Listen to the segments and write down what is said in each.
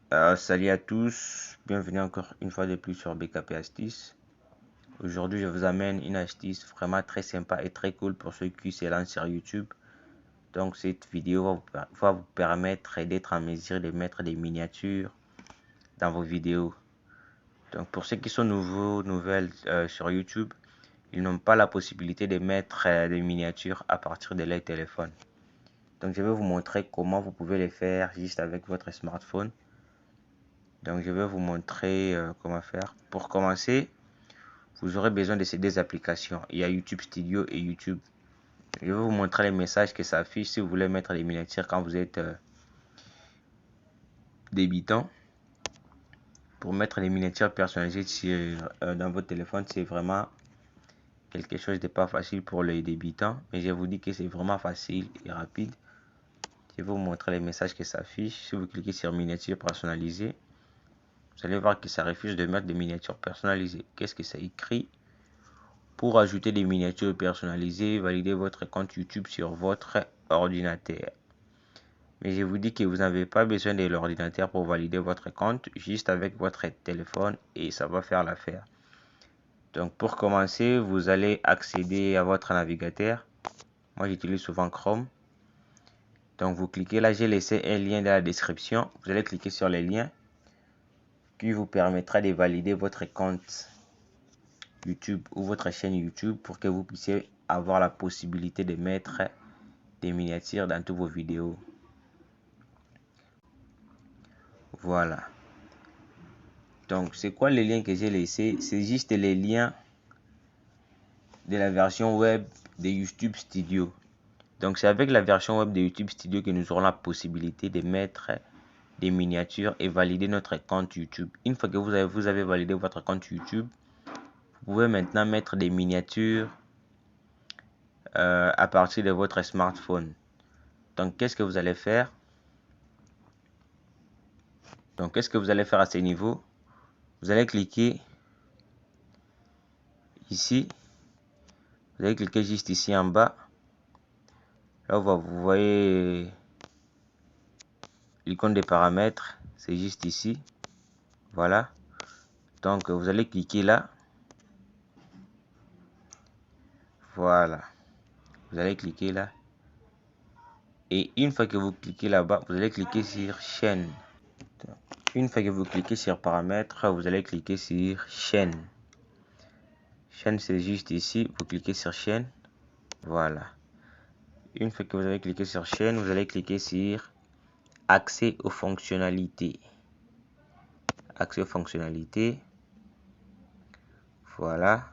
Salut à tous, bienvenue encore une fois de plus sur BKP Astuces. Aujourd'hui, je vous amène une astuce vraiment très sympa et très cool pour ceux qui se lancent sur YouTube. Donc, cette vidéo va vous permettre d'être en mesure de mettre des miniatures dans vos vidéos. Donc, pour ceux qui sont nouvelles sur YouTube, ils n'ont pas la possibilité de mettre des miniatures à partir de leur téléphone. Donc, je vais vous montrer comment vous pouvez les faire juste avec votre smartphone. Donc je vais vous montrer comment faire. Pour commencer, vous aurez besoin de ces deux applications. Il y a YouTube Studio et YouTube. Je vais vous montrer les messages que ça affiche si vous voulez mettre des miniatures quand vous êtes débutant. Pour mettre des miniatures personnalisées dans votre téléphone, c'est vraiment quelque chose de pas facile pour les débutants. Mais je vous dis que c'est vraiment facile et rapide. Je vais vous montrer les messages que ça affiche. Si vous cliquez sur miniature personnalisée, vous allez voir que ça refuse de mettre des miniatures personnalisées. Qu'est-ce que ça écrit? Pour ajouter des miniatures personnalisées, validez votre compte YouTube sur votre ordinateur. Mais je vous dis que vous n'avez pas besoin de l'ordinateur pour valider votre compte, juste avec votre téléphone et ça va faire l'affaire. Donc pour commencer, vous allez accéder à votre navigateur. Moi j'utilise souvent Chrome. Donc vous cliquez là, j'ai laissé un lien dans la description. Vous allez cliquer sur le lien qui vous permettra de valider votre compte YouTube ou votre chaîne YouTube pour que vous puissiez avoir la possibilité de mettre des miniatures dans toutes vos vidéos. Voilà. Donc, c'est quoi les liens que j'ai laissés? C'est juste les liens de la version web de YouTube Studio. Donc, c'est avec la version web de YouTube Studio que nous aurons la possibilité de mettre des miniatures et valider notre compte YouTube. Une fois que vous avez validé votre compte YouTube, vous pouvez maintenant mettre des miniatures à partir de votre smartphone. Donc, qu'est-ce que vous allez faire? Donc, qu'est-ce que vous allez faire à ce niveau? Vous allez cliquer ici. Vous allez cliquer juste ici en bas. Là, vous voyez l'icône des paramètres. C'est juste ici. Voilà. Donc, vous allez cliquer là. Voilà. Vous allez cliquer là. Et une fois que vous cliquez là-bas, vous allez cliquer sur chaîne. Une fois que vous cliquez sur paramètres, vous allez cliquer sur chaîne. Chaîne, c'est juste ici. Vous cliquez sur chaîne. Voilà. Une fois que vous avez cliqué sur chaîne, vous allez cliquer sur accès aux fonctionnalités. Accès aux fonctionnalités. Voilà.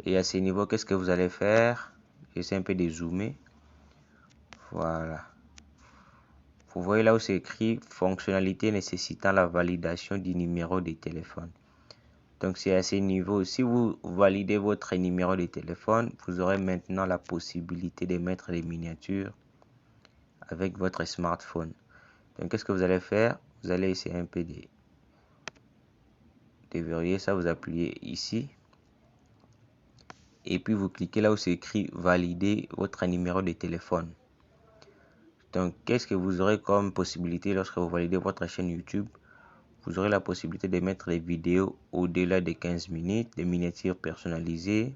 Et à ce niveau, qu'est-ce que vous allez faire? J'essaie un peu de zoomer. Voilà. Vous voyez là où c'est écrit fonctionnalité nécessitant la validation du numéro de téléphone. Donc c'est à ce niveau. Si vous validez votre numéro de téléphone, vous aurez maintenant la possibilité de mettre des miniatures avec votre smartphone. Donc qu'est-ce que vous allez faire? Vous allez essayer un peu de verrouiller ça. Vous appuyez ici. Et puis vous cliquez là où c'est écrit valider votre numéro de téléphone. Donc qu'est-ce que vous aurez comme possibilité lorsque vous validez votre chaîne YouTube? Vous aurez la possibilité de mettre des vidéos au-delà de 15 minutes, des miniatures personnalisées,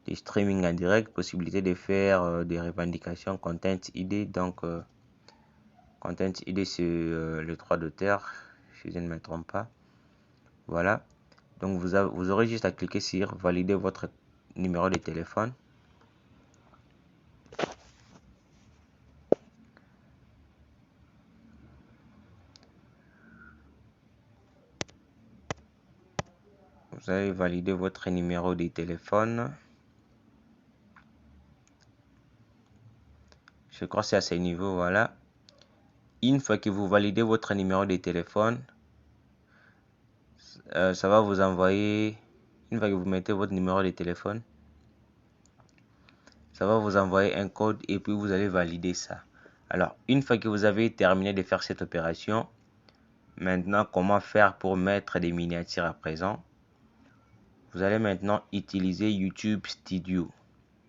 des streaming en direct, possibilité de faire des revendications Content ID. Donc Content ID c'est le droit d'auteur, si je ne me trompe pas. Voilà. Donc vous aurez juste à cliquer sur valider votre numéro de téléphone. Vous allez valider votre numéro de téléphone. Je crois que c'est à ce niveau, voilà. Une fois que vous validez votre numéro de téléphone, ça va vous envoyer, une fois que vous mettez votre numéro de téléphone, ça va vous envoyer un code et puis vous allez valider ça. Alors, une fois que vous avez terminé de faire cette opération, maintenant, comment faire pour mettre des miniatures à présent? Vous allez maintenant utiliser YouTube Studio.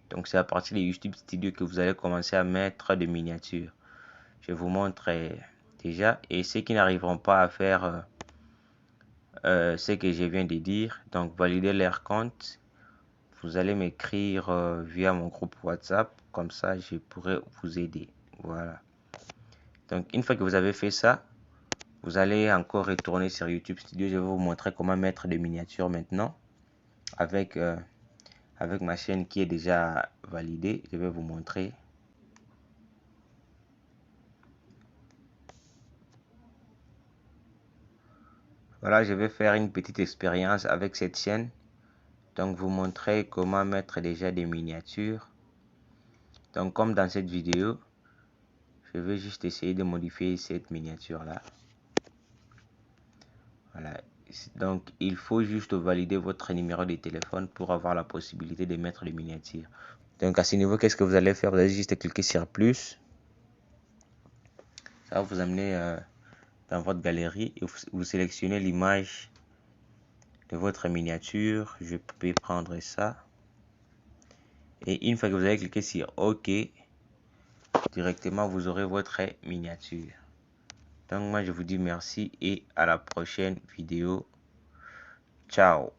Donc, c'est à partir de YouTube Studio que vous allez commencer à mettre des miniatures. Je vous montre déjà. Et ceux qui n'arriveront pas à faire ce que je viens de dire, donc valider leur compte, vous allez m'écrire via mon groupe WhatsApp, comme ça je pourrai vous aider. Voilà. Donc une fois que vous avez fait ça, vous allez encore retourner sur YouTube Studio. Je vais vous montrer comment mettre des miniatures maintenant avec, avec ma chaîne qui est déjà validée. Je vais vous montrer. Voilà, je vais faire une petite expérience avec cette chaîne. Donc vous montrer comment mettre déjà des miniatures. Donc comme dans cette vidéo, je vais juste essayer de modifier cette miniature là. Voilà. Donc il faut juste valider votre numéro de téléphone pour avoir la possibilité de mettre les miniatures. Donc à ce niveau, qu'est-ce que vous allez faire? Vous allez juste cliquer sur plus. Ça va vous amener dans votre galerie et vous sélectionnez l'image de votre miniature. Je peux prendre ça. Et une fois que vous avez cliqué sur OK, directement vous aurez votre miniature. Donc moi je vous dis merci et à la prochaine vidéo. Ciao.